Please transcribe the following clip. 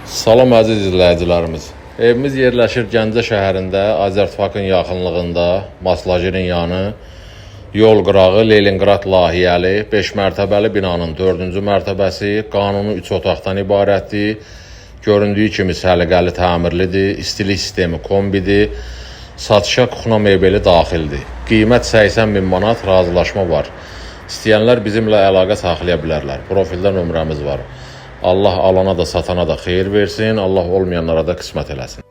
Salam əziz izləyicilərimiz. Evimiz yerləşir Gəncə şəhərində, Azərtfakın yaxınlığında, Maslajerin yanı, yol qırağı, Leningrad layihəli, 5 mərtəbəli binanın 4-cü mərtəbəsi, qanunu 3 otaqdan ibarətdir. Göründüyü kimi səliqəli təmirlidir, istilik sistemi kombidir, satışa kuxna mebeli daxildir. Qiymət 80.000 manat, razılaşma var. İstəyənlər bizimlə əlaqə saxlaya bilərlər. Profildə nömrəmiz var. Allah alana da satana da xeyir versin, Allah olmayanlara da qismət eləsin.